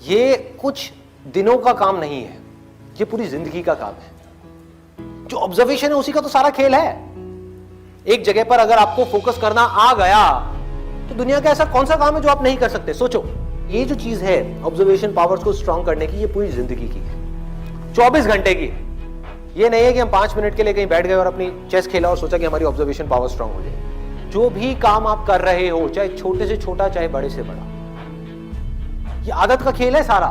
ये कुछ दिनों का काम नहीं है, ये पूरी जिंदगी का काम है। जो ऑब्जर्वेशन है उसी का तो सारा खेल है। एक जगह पर अगर आपको फोकस करना आ गया तो दुनिया का ऐसा कौन सा काम है जो आप नहीं कर सकते। सोचो, ये जो चीज है ऑब्जर्वेशन पावर्स को स्ट्रांग करने की, ये पूरी जिंदगी की है, 24 घंटे की है। ये नहीं है कि हम 5 मिनट के लिए कहीं बैठ गए और अपनी चेस खेला और सोचा कि हमारी ऑब्जर्वेशन पावर स्ट्रांग हो जाए। जो भी काम आप कर रहे हो, चाहे छोटे से छोटा चाहे बड़े से बड़ा, ये आदत का खेल है सारा।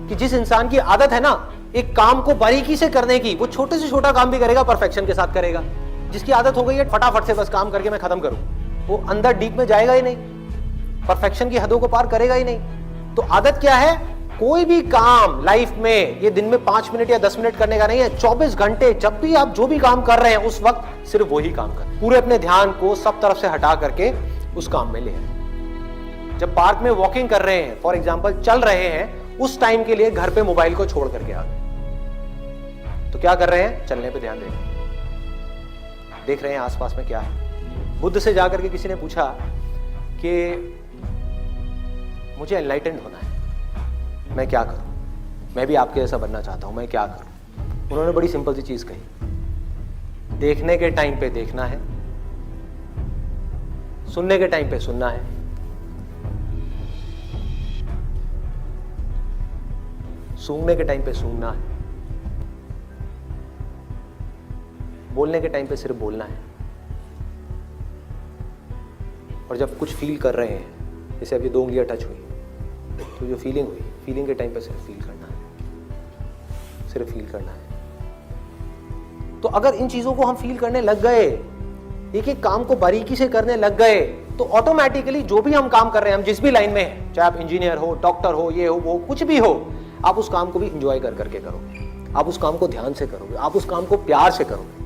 कि जिस इंसान की आदत है ना एक काम को बारीकी से करने की, वो छोटे से छोटा काम भी करेगा, परफेक्शन के साथ करेगा। जिसकी आदत हो गई है फटाफट से बस काम करके मैं खत्म करूं, वो अंदर डीप में जाएगा ही नहीं, परफेक्शन की हदों को पार करेगा ही नहीं। तो आदत क्या है? कोई भी काम लाइफ में ये दिन में 5 मिनट या 10 मिनट करने का नहीं है, 24 घंटे जब भी आप जो भी काम कर रहे हैं उस वक्त सिर्फ वही काम कर, पूरे अपने ध्यान को सब तरफ से हटा करके उस काम में ले आए। जब पार्क में वॉकिंग कर रहे हैं, फॉर एग्जाम्पल चल रहे हैं, उस टाइम के लिए घर पे मोबाइल को छोड़ करके आ गए, तो क्या कर रहे हैं? चलने पे ध्यान देख रहे हैं आसपास में क्या है। बुद्ध से जाकर के किसी ने पूछा कि मुझे एनलाइटेंड होना है, मैं क्या करूं? मैं भी आपके जैसा बनना चाहता हूं, मैं क्या करूं? उन्होंने बड़ी सिंपल सी चीज कही, देखने के टाइम पे देखना है, सुनने के टाइम पे सुनना है, सूंघने के टाइम पे सूंघना है, बोलने के टाइम पे सिर्फ बोलना है। और जब कुछ फील कर रहे हैं, जैसे अब ये 2 उंगलियां टच हुई, तो जो फीलिंग हुई, फीलिंग के टाइम पे सिर्फ फील करना है, सिर्फ फील करना है। तो अगर इन चीजों को हम फील करने लग गए, एक एक काम को बारीकी से करने लग गए, तो ऑटोमेटिकली जो भी हम काम कर रहे हैं, हम जिस भी लाइन में हैं, चाहे आप इंजीनियर हो, डॉक्टर हो, ये हो वो, कुछ भी हो, आप उस काम को भी इंजॉय कर करके करोगे, आप उस काम को ध्यान से करोगे, आप उस काम को प्यार से करोगे।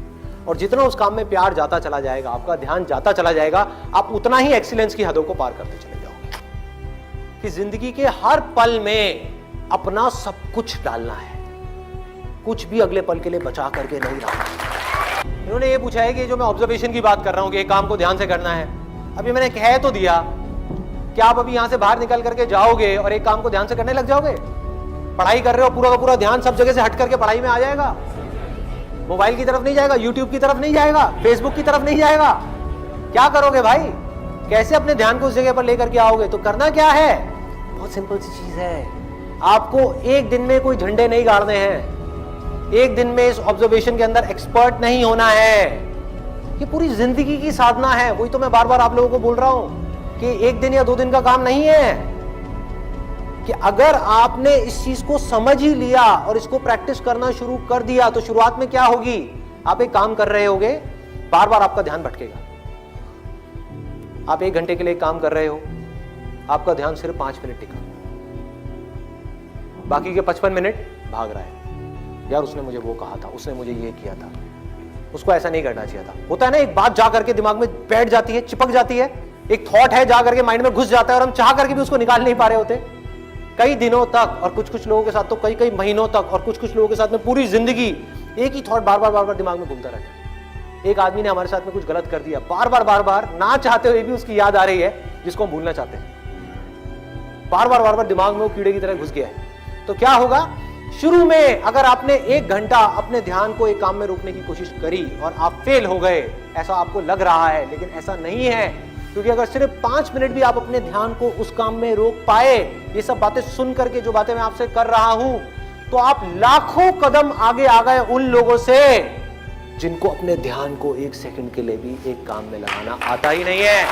और जितना उस काम में प्यार जाता चला जाएगा, आपका ध्यान जाता चला जाएगा, आप उतना ही एक्सीलेंस की हदों को पार करते चले जाओगे। कि जिंदगी के हर पल में अपना सब कुछ डालना है, कुछ भी अगले पल के लिए बचा करके नहीं रखना। इन्होंने ये पूछा है कि जो मैं ऑब्जर्वेशन की बात कर रहा हूं कि एक काम को ध्यान से करना है, अभी मैंने कह तो दिया कि आप अभी यहां से बाहर निकल करके जाओगे और एक काम को ध्यान से करने लग जाओगे? पढ़ाई कर रहे हो, पूरा का पूरा ध्यान सब जगह से हट करके पढ़ाई में आ जाएगा, मोबाइल की तरफ नहीं जाएगा, यूट्यूब की तरफ नहीं जाएगा, फेसबुक की तरफ नहीं जाएगा। क्या करोगे भाई? कैसे अपने ध्यान को उस जगह पर लेकर के आओगे? तो करना क्या है? बहुत सिंपल सी चीज है। आपको एक दिन में कोई झंडे नहीं गाड़ने हैं, एक दिन में इस ऑब्जर्वेशन के अंदर एक्सपर्ट नहीं होना है। ये पूरी जिंदगी की साधना है। वही तो मैं बार बार आप लोगों को बोल रहा हूं कि एक दिन या 2 दिन का काम नहीं है। कि अगर आपने इस चीज को समझ ही लिया और इसको प्रैक्टिस करना शुरू कर दिया, तो शुरुआत में क्या होगी? आप एक काम कर रहे होगे, बार बार आपका ध्यान भटकेगा। आप 1 घंटे के लिए काम कर रहे हो, आपका ध्यान सिर्फ 5 मिनट टिका, बाकी के 55 मिनट भाग रहा है। यार उसने मुझे वो कहा था, उसने मुझे ये किया था, उसको ऐसा नहीं करना चाहिए था। होता है ना, एक बात जा करके दिमाग में बैठ जाती है, चिपक जाती है, एक थॉट है जा करके माइंड में घुस जाता है और हम चाह करके भी उसको निकाल नहीं पा रहे होते कई दिनों तक, और कुछ लोगों के साथ तो कई महीनों तक, और कुछ लोगों के साथ में पूरी जिंदगी एक ही थॉट बार बार दिमाग में घूमता रहता है। एक आदमी ने हमारे साथ में कुछ गलत कर दिया, बार बार ना चाहते हुए भी उसकी याद आ रही है, जिसको हम भूलना चाहते हैं। बार बार दिमाग में वो कीड़े की तरह घुस गया है। तो क्या होगा? शुरू में अगर आपने 1 घंटा अपने ध्यान को एक काम में रोकने की कोशिश करी और आप फेल हो गए, ऐसा आपको लग रहा है, लेकिन ऐसा नहीं है। क्योंकि अगर सिर्फ 5 मिनट भी आप अपने ध्यान को उस काम में रोक पाए, ये सब बातें सुन करके जो बातें मैं आपसे कर रहा हूं, तो आप लाखों कदम आगे आ गए उन लोगों से जिनको अपने ध्यान को 1 सेकंड के लिए भी एक काम में लगाना आता ही नहीं है।